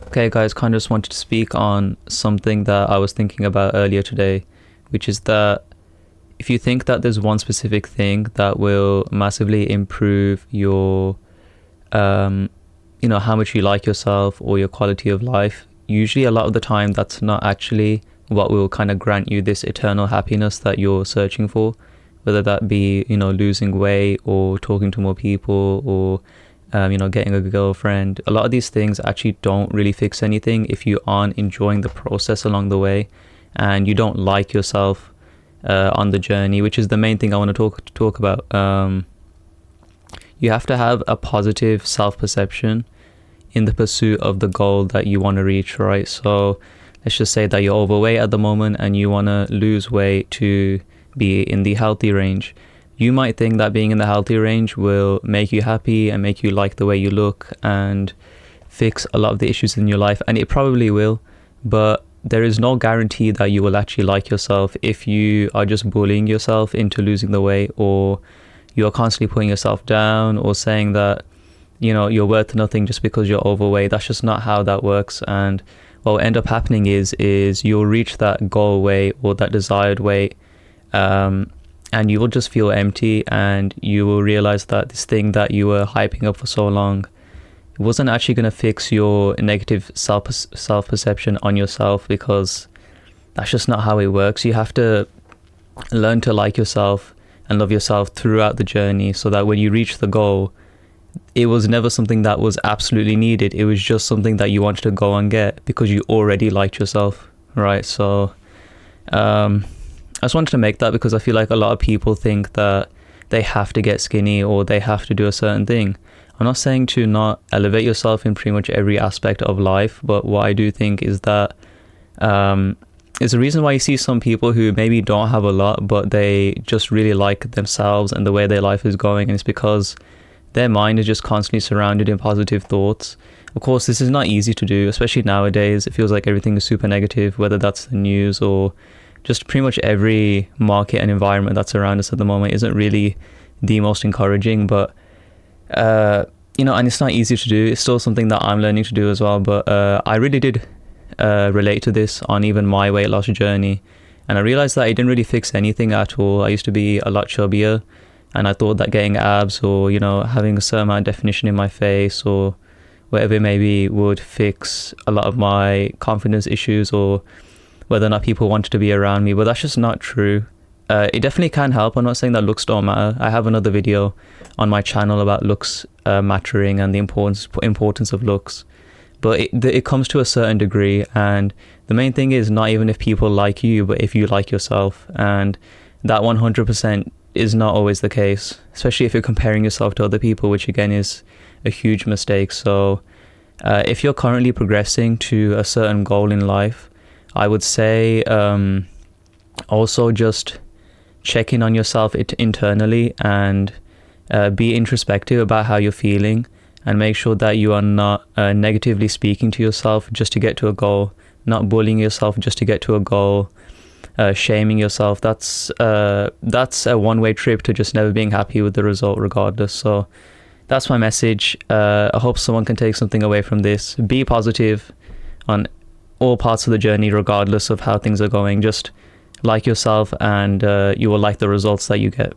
Okay, guys, kind of just wanted to speak on something that I was thinking about earlier today, which is that if you think that there's one specific thing that will massively improve your, how much you like yourself or your quality of life, usually a lot of the time that's not actually what will kind of grant you this eternal happiness that you're searching for, whether that be, losing weight or talking to more people or getting a girlfriend. A lot of these things actually don't really fix anything if you aren't enjoying the process along the way and you don't like yourself on the journey, which is the main thing I want to talk about. You have to have a positive self-perception in the pursuit of the goal that you want to reach, right? So let's just say that you're overweight at the moment and you want to lose weight to be in the healthy range. You might think that being in the healthy range will make you happy and make you like the way you look and fix a lot of the issues in your life, and it probably will, but there is no guarantee that you will actually like yourself if you are just bullying yourself into losing the weight, or you're constantly putting yourself down or saying that you're worth nothing just because you're overweight. That's just not how that works. And what will end up happening is you'll reach that goal weight or that desired weight, and you will just feel empty, and you will realize that this thing that you were hyping up for so long wasn't actually going to fix your negative self-perception on yourself, because that's just not how it works. You have to learn to like yourself and love yourself throughout the journey, so that when you reach the goal, it was never something that was absolutely needed. It was just something that you wanted to go and get because you already liked yourself, right? So I just wanted to make that because I feel like a lot of people think that they have to get skinny or they have to do a certain thing. I'm not saying to not elevate yourself in pretty much every aspect of life, but what I do think is that it's the reason why you see some people who maybe don't have a lot, but they just really like themselves and the way their life is going, and it's because their mind is just constantly surrounded in positive thoughts. Of course, this is not easy to do, especially nowadays. It feels like everything is super negative, whether that's the news or just pretty much every market and environment that's around us at the moment isn't really the most encouraging. But and it's not easy to do. It's still something that I'm learning to do as well. But I really did relate to this on even my weight loss journey, and I realized that it didn't really fix anything at all. I used to be a lot chubbier, and I thought that getting abs or having a certain amount of definition in my face or whatever it may be would fix a lot of my confidence issues, or whether or not people wanted to be around me. But that's just not true. It definitely can help. I'm not saying that looks don't matter. I have another video on my channel about looks mattering and the importance of looks, but it comes to a certain degree, and the main thing is not even if people like you, but if you like yourself. And that 100% is not always the case, especially if you're comparing yourself to other people, which again is a huge mistake. So if you're currently progressing to a certain goal in life, I would say also just check in on yourself internally and be introspective about how you're feeling, and make sure that you are not negatively speaking to yourself just to get to a goal, not bullying yourself just to get to a goal, shaming yourself. That's a one-way trip to just never being happy with the result regardless. So that's my message. I hope someone can take something away from this. Be positive on all parts of the journey regardless of how things are going. Just like yourself, and you will like the results that you get.